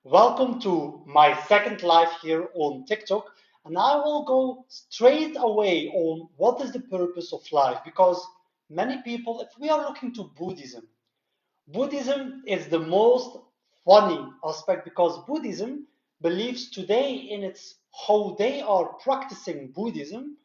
Welcome to my second live here on TikTok, and I will go straight away on what is the purpose of life because many people, if we are looking to Buddhism is the most funny aspect because Buddhism believes today in its how they are practicing Buddhism.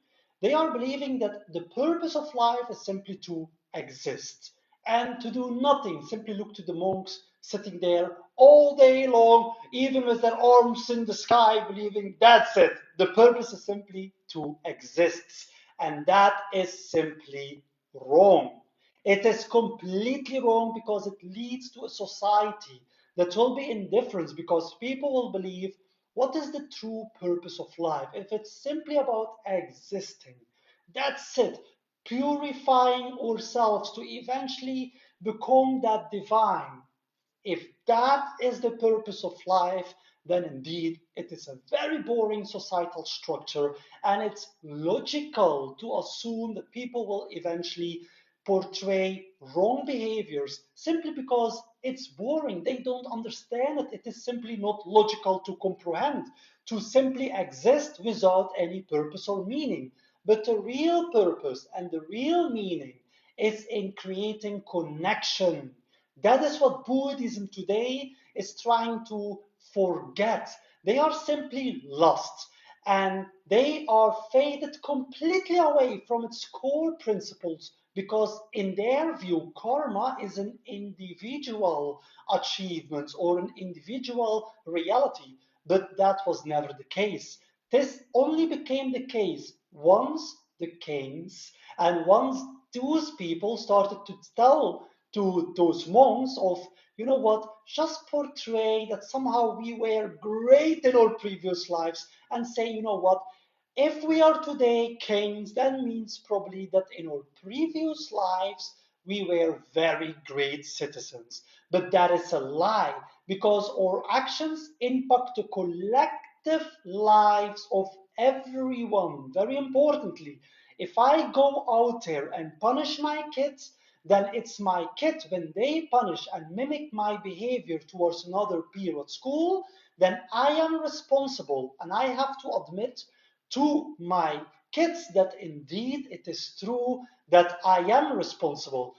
They are believing that the purpose of life is simply to exist and to do nothing. Simply look to the monks sitting there all day long, even with their arms in the sky, believing that's it. The purpose is simply to exist. And that is simply wrong. It is completely wrong because it leads to a society that will be indifferent because people will believe what is the true purpose of life? If it's simply about existing, that's it. Purifying ourselves to eventually become that divine. If that is the purpose of life, then indeed it is a very boring societal structure, and it's logical to assume that people will eventually portray wrong behaviors simply because it's boring. They don't understand it. It is simply not logical to comprehend, to simply exist without any purpose or meaning. But the real purpose and the real meaning is in creating connection. That is what Buddhism today is trying to forget. They are simply lost and they are faded completely away from its core principles because, in their view, karma is an individual achievement or an individual reality. But that was never the case. This only became the case once the kings and once those people started to tell to those monks of, you know what, just portray that somehow we were great in our previous lives and say, you know what, if we are today kings, that means probably that in our previous lives we were very great citizens. But that is a lie because our actions impact the collective lives of everyone. Very importantly, if I go out there and punish my kids, then it's my kid when they punish and mimic my behavior towards another peer at school, then I am responsible and I have to admit to my kids that indeed it is true that I am responsible.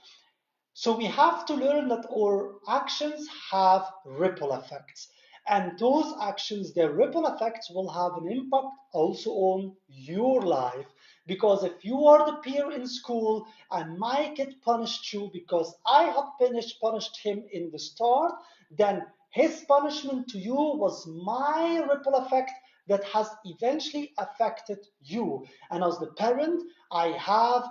So we have to learn that our actions have ripple effects. And those actions, their ripple effects will have an impact also on your life. Because if you are the peer in school and my kid punished you because I had punished him in the start, then his punishment to you was my ripple effect that has eventually affected you. And as the parent, I have,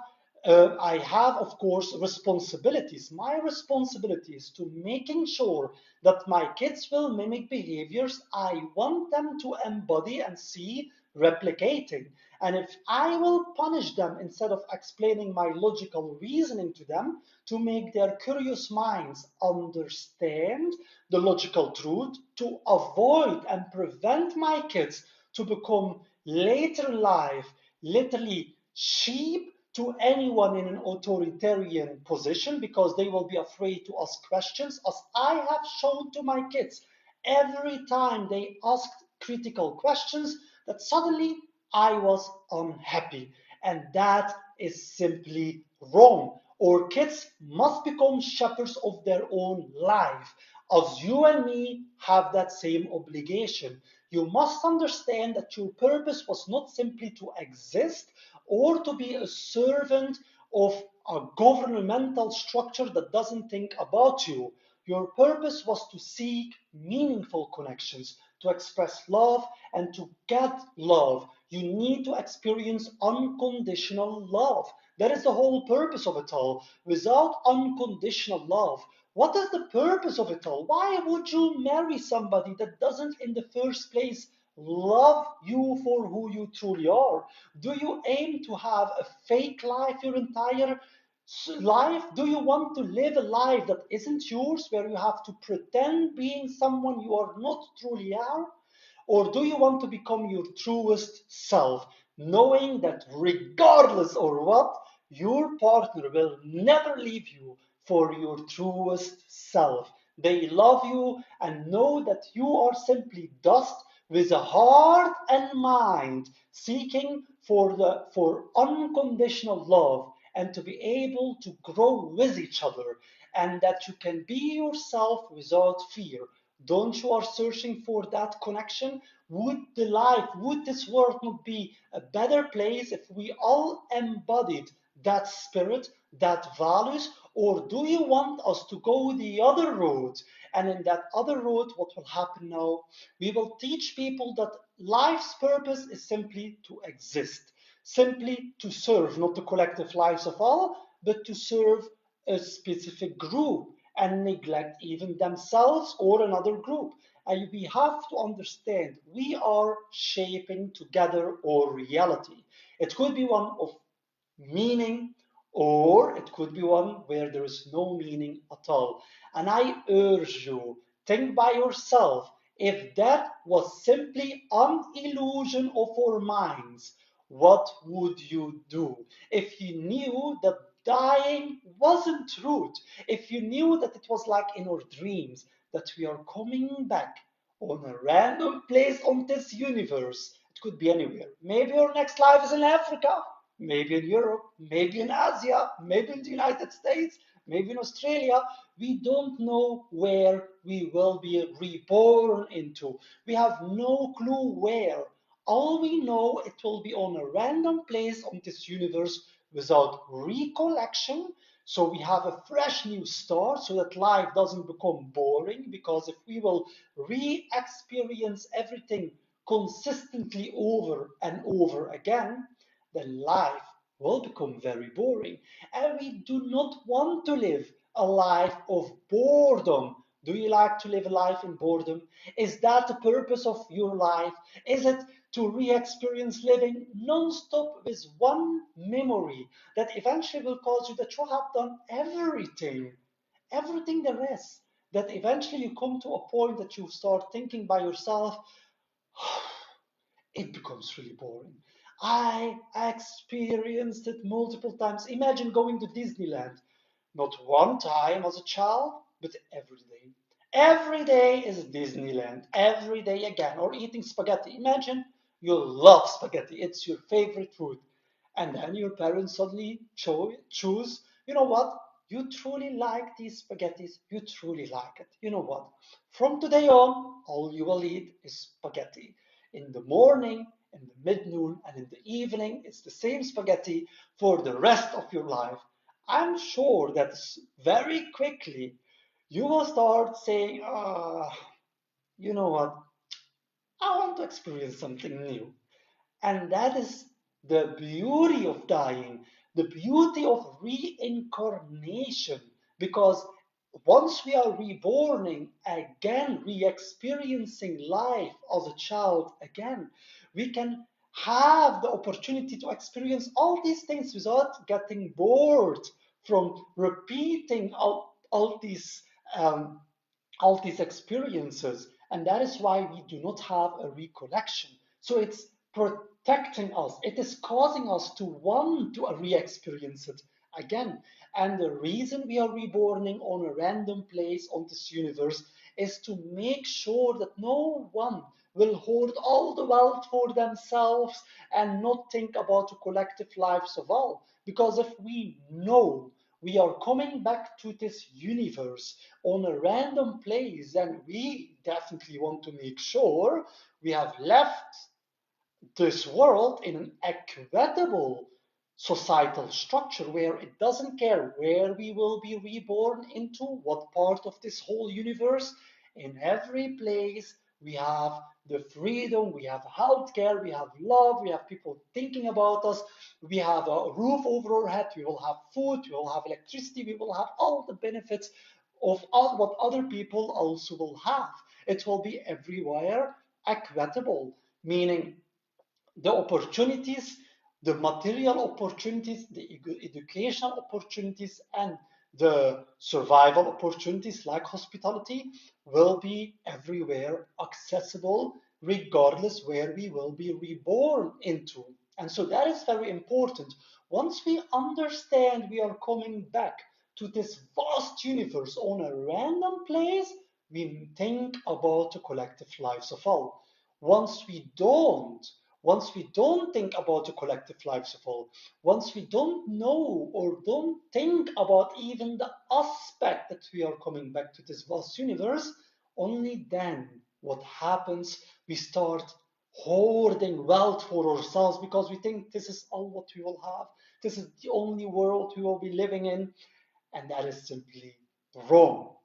of course, responsibilities. My responsibility is to making sure that my kids will mimic behaviors I want them to embody and see replicating. And if I will punish them instead of explaining my logical reasoning to them to make their curious minds understand the logical truth, to avoid and prevent my kids to become later in life literally sheep to anyone in an authoritarian position because they will be afraid to ask questions, as I have shown to my kids every time they asked critical questions that suddenly I was unhappy. And that is simply wrong. Our kids must become shepherds of their own life, as you and me have that same obligation. You must understand that your purpose was not simply to exist or to be a servant of a governmental structure that doesn't think about you. Your purpose was to seek meaningful connections, to express love, and to get love. You need to experience unconditional love. That is the whole purpose of it all. Without unconditional love, what is the purpose of it all? Why would you marry somebody that doesn't, in the first place, love you for who you truly are? Do you aim to have a fake life your entire life? Do you want to live a life that isn't yours, where you have to pretend being someone you are not truly are? Or do you want to become your truest self, knowing that regardless of what, your partner will never leave you for your truest self? They love you and know that you are simply dust with a heart and mind seeking for unconditional love and to be able to grow with each other, and that you can be yourself without fear. Don't you are searching for that connection? Would this world not be a better place if we all embodied that spirit, that values, or do you want us to go the other road? And in that other road, what will happen now? We will teach people that life's purpose is simply to exist, simply to serve, not the collective lives of all, but to serve a specific group and neglect even themselves or another group. And we have to understand we are shaping together our reality. It could be one of meaning, or it could be one where there is no meaning at all. And I urge you, think by yourself, if that was simply an illusion of our minds, what would you do? If you knew that dying wasn't truth, if you knew that it was like in our dreams, that we are coming back on a random place on this universe, it could be anywhere. Maybe our next life is in Africa, maybe in Europe, maybe in Asia, maybe in the United States, maybe in Australia. We don't know where we will be reborn into. We have no clue where. All we know, it will be on a random place on this universe without recollection. So we have a fresh new start so that life doesn't become boring. Because if we will re experience everything consistently over and over again, then life will become very boring. And we do not want to live a life of boredom. Do you like to live a life in boredom? Is that the purpose of your life? Is it to re experience living non stop with one memory that eventually will cause you that you have done everything there is? That eventually you come to a point that you start thinking by yourself, it becomes really boring. I experienced it multiple times. Imagine going to Disneyland, not one time as a child, but every day. Every day is Disneyland, every day again, or eating spaghetti. Imagine you love spaghetti, it's your favorite food. And then your parents suddenly choose, you know what? You truly like these spaghettis. You truly like it. You know what? From today on, all you will eat is spaghetti. In the morning, in the mid-noon, and in the evening, it's the same spaghetti for the rest of your life. I'm sure that very quickly you will start saying, you know what? I want to experience something new. And that is the beauty of dying, the beauty of reincarnation. Because once we are reborn again, re experiencing life as a child again, we can have the opportunity to experience all these things without getting bored from repeating um, all these experiences. And that is why we do not have a recollection. So it's protecting us, it is causing us to want to re experience it again. And the reason we are reborning on a random place on this universe is to make sure that no one will hoard all the wealth for themselves and not think about the collective lives of all. Because if we know we are coming back to this universe on a random place, then we definitely want to make sure we have left this world in an equitable societal structure where it doesn't care where we will be reborn into, what part of this whole universe. In every place, we have the freedom, we have healthcare, we have love, we have people thinking about us, we have a roof over our head, we will have food, we will have electricity, we will have all the benefits of all what other people also will have. It will be everywhere equitable, meaning the opportunities, the material opportunities, the educational opportunities, and the survival opportunities like hospitality will be everywhere accessible, regardless where we will be reborn into. And so that is very important. Once we understand we are coming back to this vast universe on a random place, we think about the collective lives of all. Once we don't, once we don't think about the collective lives of all, once we don't know or don't think about even the aspect that we are coming back to this vast universe, only then what happens, we start hoarding wealth for ourselves because we think this is all what we will have. This is the only world we will be living in. And that is simply wrong.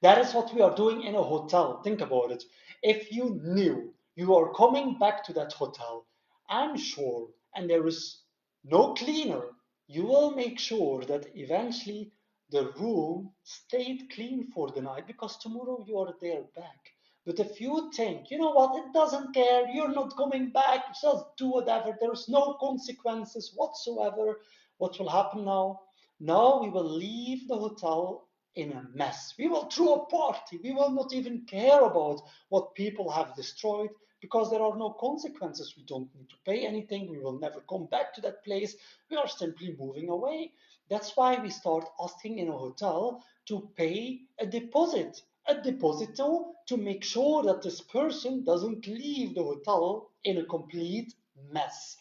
That is what we are doing in a hotel. Think about it. If you knew you are coming back to that hotel, I'm sure, and there is no cleaner, you will make sure that eventually the room stayed clean for the night because tomorrow you are there back. But if you think, you know what, it doesn't care, you're not coming back, just do whatever, there's no consequences whatsoever, what will happen now? Now we will leave the hotel in a mess. We will throw a party. We will not even care about what people have destroyed because there are no consequences. We don't need to pay anything. We will never come back to that place. We are simply moving away. That's why we start asking in a hotel to pay a deposito to make sure that this person doesn't leave the hotel in a complete mess.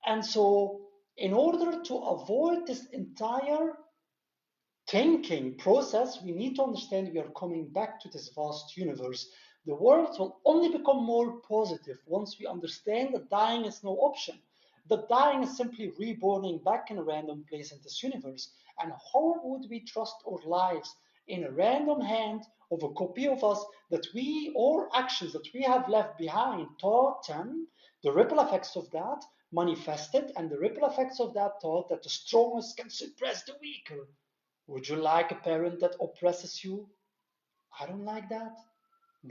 And so, in order to avoid this entire thinking process, we need to understand we are coming back to this vast universe. The world will only become more positive once we understand that dying is no option. That dying is simply reborning back in a random place in this universe. And how would we trust our lives in a random hand of a copy of us that we, or actions that we have left behind, taught them the ripple effects of that manifested, and the ripple effects of that taught that the strongest can suppress the weaker. Would you like a parent that oppresses you? I don't like that.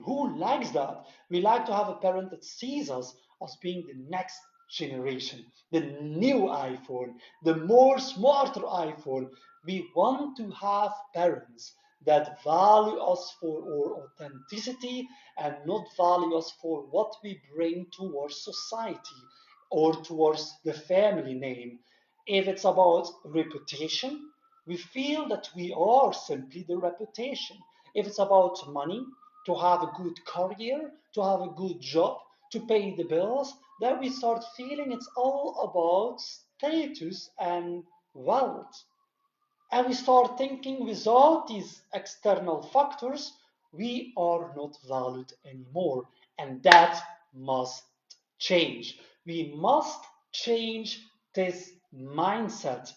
Who likes that? We like to have a parent that sees us as being the next generation, the new iPhone, the more smarter iPhone. We want to have parents that value us for our authenticity and not value us for what we bring towards society or towards the family name. If it's about reputation, we feel that we are simply the reputation. If it's about money, to have a good career, to have a good job, to pay the bills, then we start feeling it's all about status and wealth. And we start thinking without these external factors, we are not valued anymore. And that must change. We must change this mindset.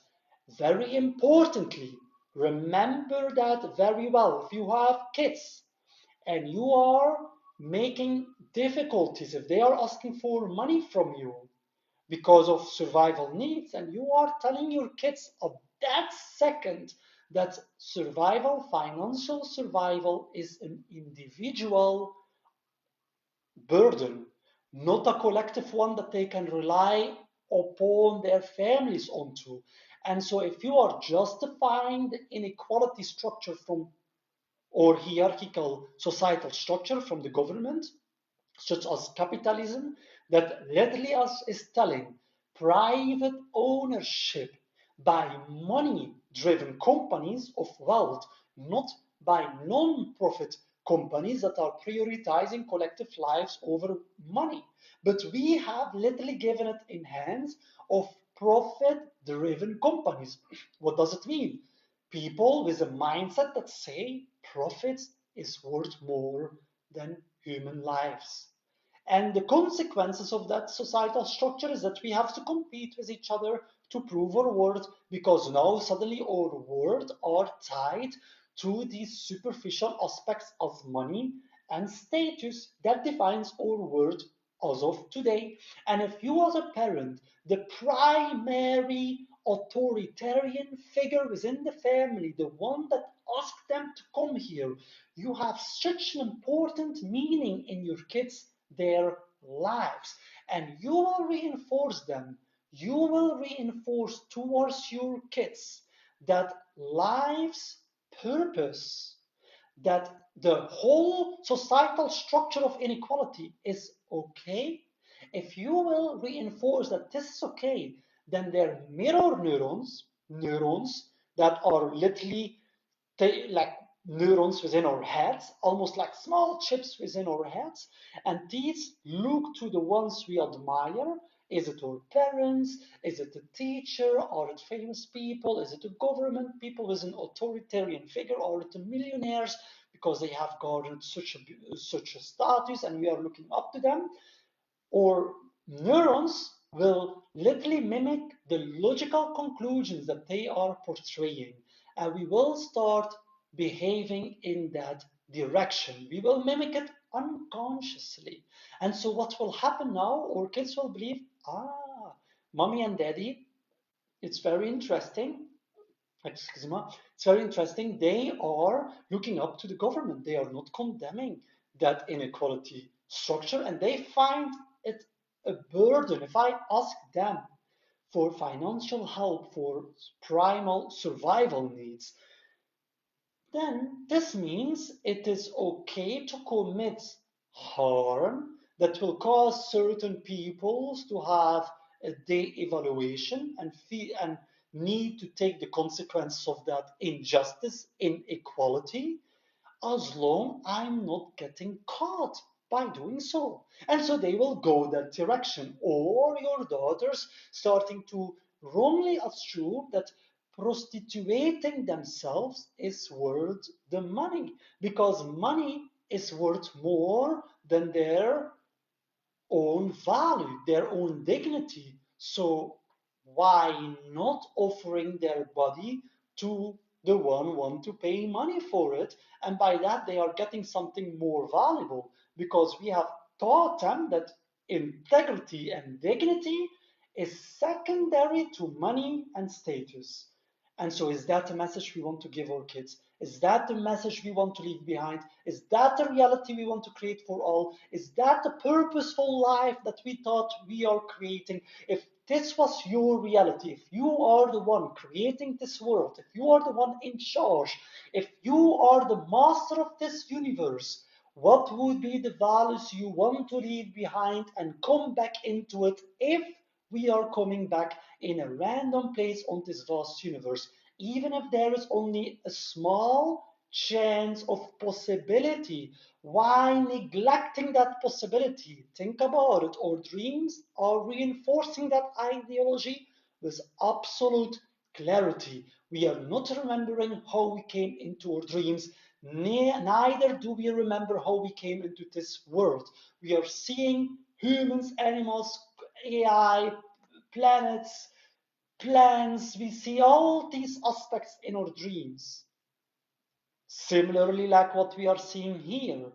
Very importantly, remember that very well. If you have kids, and you are making difficulties, if they are asking for money from you because of survival needs, and you are telling your kids at that second that survival, financial survival, is an individual burden, not a collective one that they can rely upon their families onto. And so, if you are justifying the inequality structure from or hierarchical societal structure from the government, such as capitalism, that literally us is telling private ownership by money driven companies of wealth, not by non profit companies that are prioritizing collective lives over money. But we have literally given it in hands of profit driven companies. What does it mean? People with a mindset that say profit is worth more than human lives. And the consequences of that societal structure is that we have to compete with each other to prove our worth because now suddenly our worth are tied to these superficial aspects of money and status that defines our worth as of today. And if you as a parent, the primary authoritarian figure within the family, the one that asked them to come here, you have such an important meaning in your kids' their lives, and you will reinforce them. You will reinforce towards your kids that life's purpose, that the whole societal structure of inequality is okay. If you will reinforce that this is okay, then their mirror neurons that are literally like neurons within our heads, almost like small chips within our heads. And these look to the ones we admire. Is it our parents? Is it a teacher? Are it famous people? Is it a government people with an authoritarian figure? Or it the millionaires because they have garnered such a status and we are looking up to them? Or neurons will literally mimic the logical conclusions that they are portraying, and we will start behaving in that direction. We will mimic it unconsciously. And so, what will happen now? Our kids will believe, mommy and daddy, it's very interesting. Excuse me, it's very interesting. They are looking up to the government. They are not condemning that inequality structure, and they find it a burden. If I ask them for financial help for primal survival needs, then this means it is okay to commit harm that will cause certain peoples to have a de-evaluation and and need to take the consequences of that injustice, inequality, as long I'm not getting caught by doing so. And so they will go that direction. Or your daughters starting to wrongly assume that prostituting themselves is worth the money because money is worth more than their own value, their own dignity. So why not offering their body to the one want to pay money for it? And by that they are getting something more valuable because we have taught them that integrity and dignity is secondary to money and status. And so, is that the message we want to give our kids? Is that the message we want to leave behind? Is that the reality we want to create for all? Is that the purposeful life that we thought we are creating? If this was your reality, if you are the one creating this world, if you are the one in charge, if you are the master of this universe, what would be the values you want to leave behind and come back into it if we are coming back in a random place on this vast universe, even if there is only a small chance of possibility? Why neglecting that possibility? Think about it. Our dreams are reinforcing that ideology with absolute clarity. We are not remembering how we came into our dreams, neither do we remember how we came into this world. We are seeing humans, animals, AI, planets, plants. We see all these aspects in our dreams. Similarly, like what we are seeing here.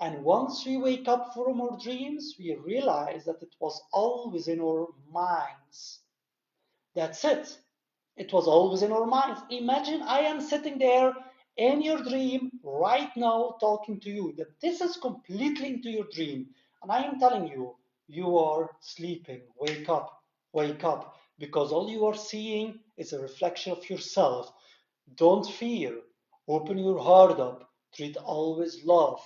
And once we wake up from our dreams, we realize that it was always in our minds. That's it. It was always in our minds. Imagine I am sitting there in your dream right now talking to you, that this is completely into your dream. And I am telling you, you are sleeping. Wake up, because all you are seeing is a reflection of yourself. Don't fear. Open your heart up. Treat always love.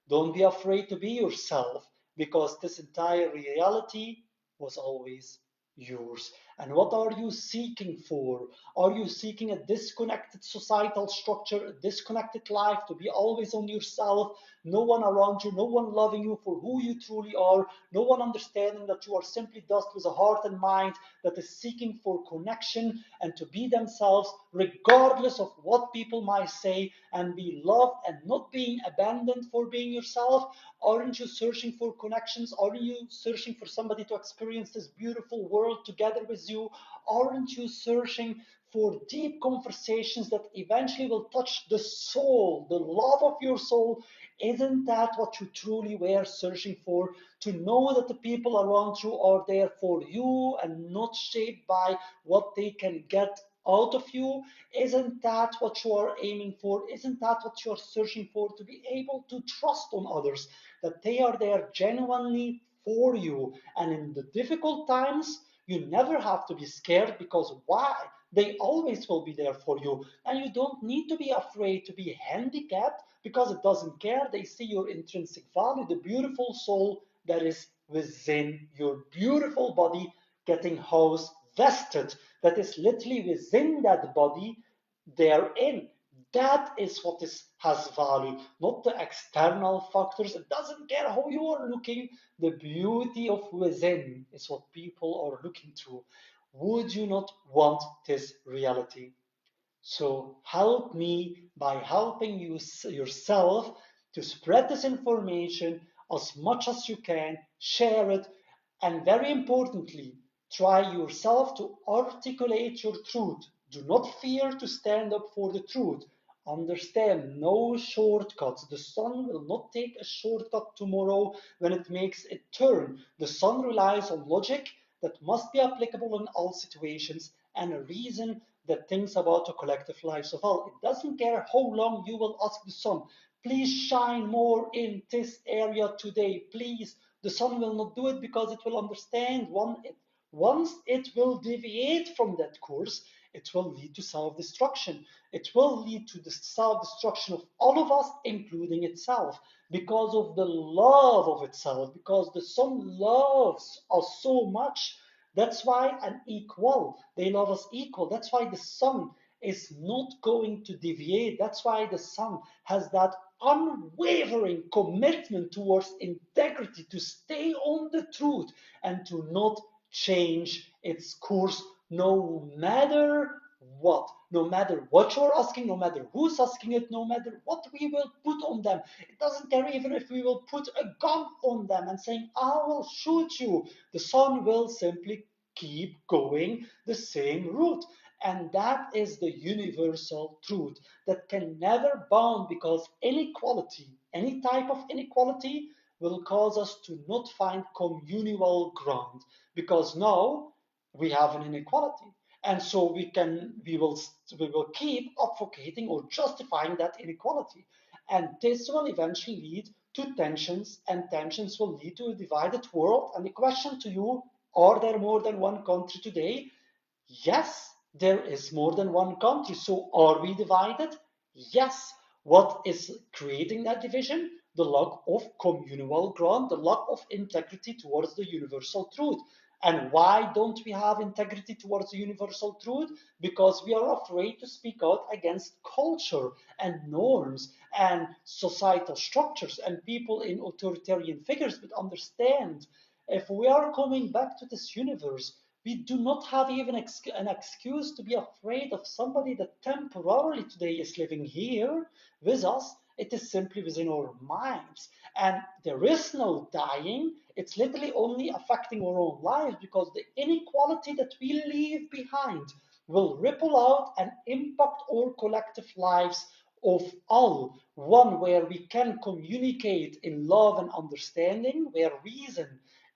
Don't be afraid to be yourself, because this entire reality was always yours. And what are you seeking for? Are you seeking a disconnected societal structure, a disconnected life, to be always on yourself, no one around you, no one loving you for who you truly are, no one understanding that you are simply dust with a heart and mind that is seeking for connection and to be themselves, regardless of what people might say, and be loved and not being abandoned for being yourself? Aren't you searching for connections? Aren't you searching for somebody to experience this beautiful world together with you? Aren't you searching for deep conversations that eventually will touch the soul, the love of your soul? Isn't that what you truly were searching for? To know that the people around you are there for you and not shaped by what they can get out of you? Isn't that what you are aiming for? Isn't that what you are searching for? To be able to trust on others, that they are there genuinely for you. And in the difficult times, you never have to be scared, because why? They always will be there for you. And you don't need to be afraid to be handicapped, because it doesn't care. They see your intrinsic value, the beautiful soul that is within your beautiful body, getting house vested, that is literally within that body, they're in. That is what has value, not the external factors. It doesn't care how you are looking. The beauty of within is what people are looking to. Would you not want this reality? So help me by helping you yourself to spread this information as much as you can, share it, and very importantly, try yourself to articulate your truth. Do not fear to stand up for the truth. Understand, no shortcuts. The sun will not take a shortcut tomorrow when it makes a turn. The sun relies on logic that must be applicable in all situations and a reason that thinks about the collective lives of all. It doesn't care how long you will ask the sun, please shine more in this area today, please. The sun will not do it because it will understand once it will deviate from that course, it will lead to self-destruction. It will lead to the self-destruction of all of us, including itself, because of the love of itself, because the sun loves us so much. That's why an equal, they love us equal. That's why the sun is not going to deviate. That's why the sun has that unwavering commitment towards integrity, to stay on the truth and to not change its course no matter what. No matter what you're asking, no matter who's asking it, no matter what we will put on them. It doesn't care even if we will put a gun on them and saying, I will shoot you. The sun will simply keep going the same route. And that is the universal truth that can never bound, because inequality, any type of inequality, will cause us to not find communal ground, because now we have an inequality, and so we will keep advocating or justifying that inequality, and this will eventually lead to tensions, and tensions will lead to a divided world. And the question to you, are there more than one country today? Yes, there is more than one country. So are we divided? Yes. What is creating that division? The lack of communal ground, the lack of integrity towards the universal truth. And why don't we have integrity towards the universal truth? Because we are afraid to speak out against culture and norms and societal structures and people in authoritarian figures. But understand, if we are coming back to this universe, we do not have even an excuse to be afraid of somebody that temporarily today is living here with us. It is simply within our minds. And there is no dying. It's literally only affecting our own lives, because the inequality that we leave behind will ripple out and impact our collective lives of all. One where we can communicate in love and understanding, where reason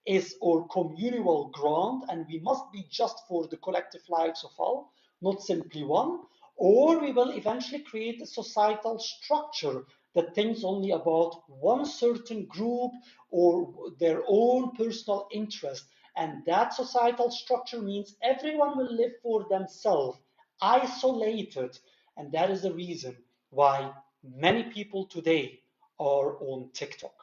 is our communal ground, and we must be just for the collective lives of all, not simply one. Or we will eventually create a societal structure that thinks only about one certain group or their own personal interest. And that societal structure means everyone will live for themselves, isolated. And that is the reason why many people today are on TikTok,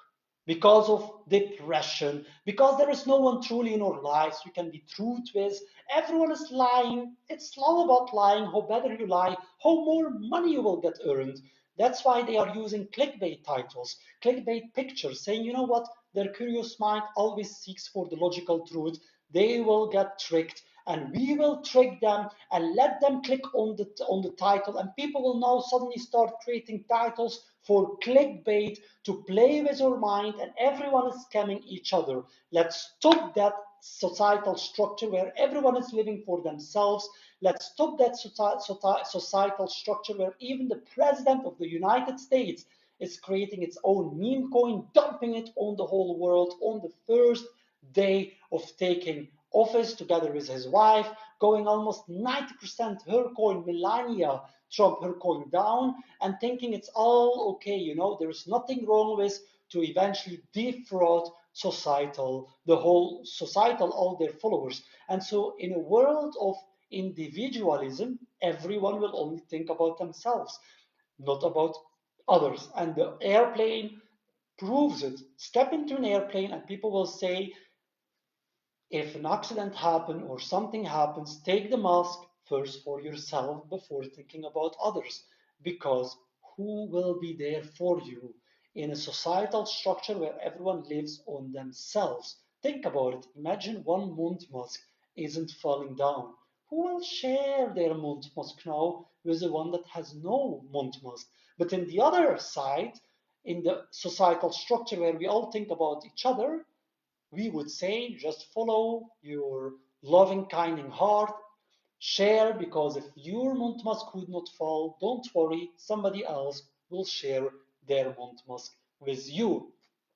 because of depression, because there is no one truly in our lives we can be truth with. Everyone is lying. It's all about lying. How better you lie, how more money you will get earned. That's why they are using clickbait titles, clickbait pictures, saying, you know what, their curious mind always seeks for the logical truth. They will get tricked, and we will trick them and let them click on the title, and people will now suddenly start creating titles for clickbait to play with your mind, and everyone is scamming each other. Let's stop that societal structure where everyone is living for themselves. Let's stop that societal structure where even the president of the United States is creating its own meme coin, dumping it on the whole world on the first day of taking office, together with his wife, going almost 90% her coin, Melania Trump, her coin down, and thinking it's all okay, there is nothing wrong with to eventually defraud the whole societal, all their followers. And so in a world of individualism, everyone will only think about themselves, not about others. And the airplane proves it. Step into an airplane and people will say, if an accident happens or something happens, take the mask, first for yourself before thinking about others. Because who will be there for you in a societal structure where everyone lives on themselves? Think about it. Imagine one Mont Musk isn't falling down. Who will share their Mont Musk now with the one that has no Mont Musk? But in the other side, in the societal structure where we all think about each other, we would say just follow your loving, kind heart, share, because if your Mont Musk would not fall, don't worry, somebody else will share their Mont Musk with you.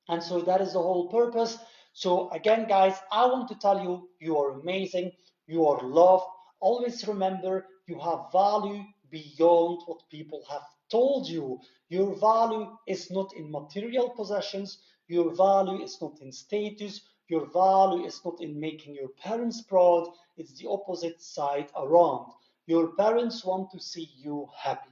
And so that is the whole purpose. So again, guys, I want to tell you, you are amazing, you are loved. Always remember, you have value beyond what people have told you. Your value is not in material possessions, your value is not in status, your value is not in making your parents proud. It's the opposite side around. Your parents want to see you happy.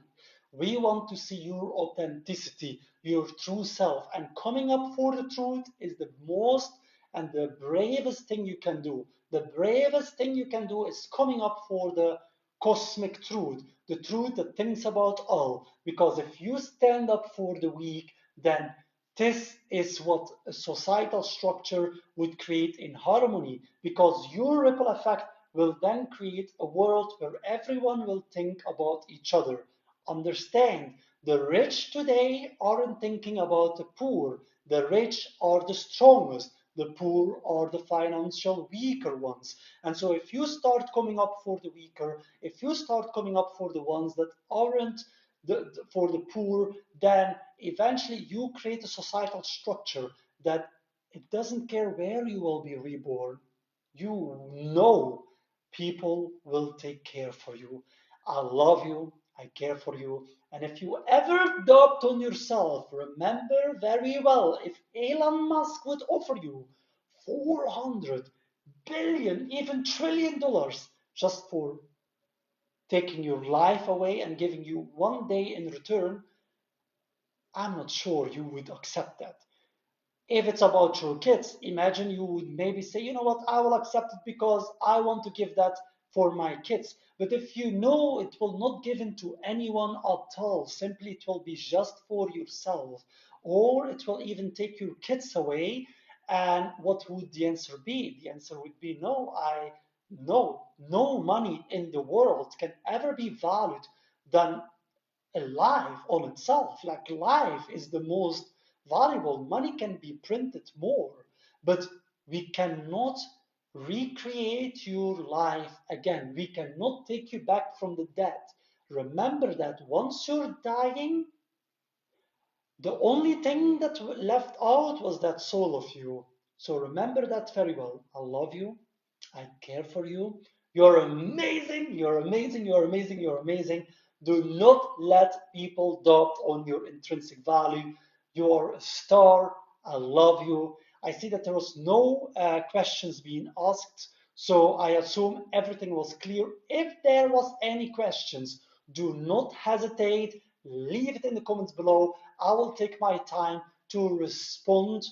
We want to see your authenticity, your true self. And coming up for the truth is the most and the bravest thing you can do. The bravest thing you can do is coming up for the cosmic truth, the truth that thinks about all. Because if you stand up for the weak, then this is what a societal structure would create in harmony, because your ripple effect will then create a world where everyone will think about each other. Understand, the rich today aren't thinking about the poor. The rich are the strongest. The poor are the financial weaker ones. And so if you start coming up for the weaker, if you start coming up for the ones that aren't for the poor, then eventually you create a societal structure that it doesn't care where you will be reborn. You know people will take care for you. I love you. I care for you. And if you ever doubt on yourself, remember very well, if Elon Musk would offer you 400 billion, even trillion dollars just for taking your life away and giving you 1 day in return, I'm not sure you would accept that. If it's about your kids, imagine you would maybe say, you know what, I will accept it because I want to give that for my kids. But if you know it will not given to anyone at all, simply it will be just for yourself, or it will even take your kids away, and what would the answer be? The answer would be no. No money in the world can ever be valued than alive on itself. Like life is the most valuable. Money can be printed more, but we cannot recreate your life again. We cannot take you back from the dead. Remember that once you're dying, the only thing that left out was that soul of you. So remember that very well. I love you. I care for you. You're amazing. You're amazing. You're amazing. You're amazing. Do not let people doubt on your intrinsic value. You're a star. I love you. I see that there was no questions being asked, so I assume everything was clear. If there was any questions, do not hesitate. Leave it in the comments below. I will take my time to respond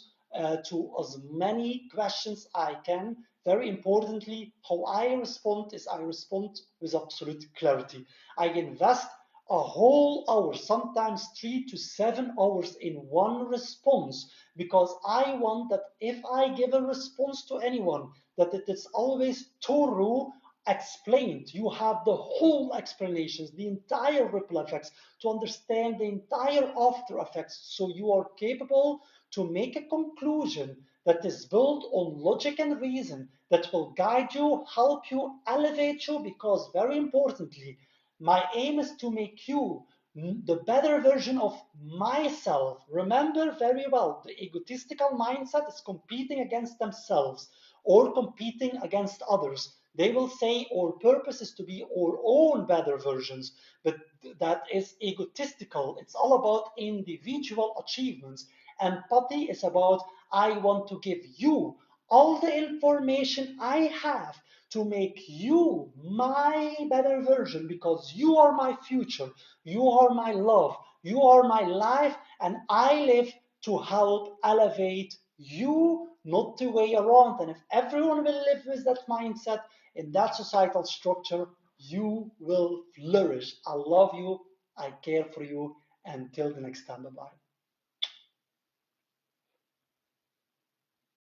to as many questions I can. Very importantly, how I respond is I respond with absolute clarity. I invest a whole hour, sometimes 3 to 7 hours in one response, because I want that if I give a response to anyone, that it is always thorough, explained. You have the whole explanations, the entire ripple effects, to understand the entire after effects, so you are capable to make a conclusion that is built on logic and reason, that will guide you, help you, elevate you, because very importantly, my aim is to make you the better version of myself. Remember very well, the egotistical mindset is competing against themselves or competing against others. They will say our purpose is to be our own better versions, but that is egotistical. It's all about individual achievements. Empathy is about I want to give you all the information I have to make you my better version, because you are my future, you are my love, you are my life, and I live to help elevate you, not the way around. And if everyone will live with that mindset in that societal structure, you will flourish. I love you. I care for you. Until the next time. Bye bye.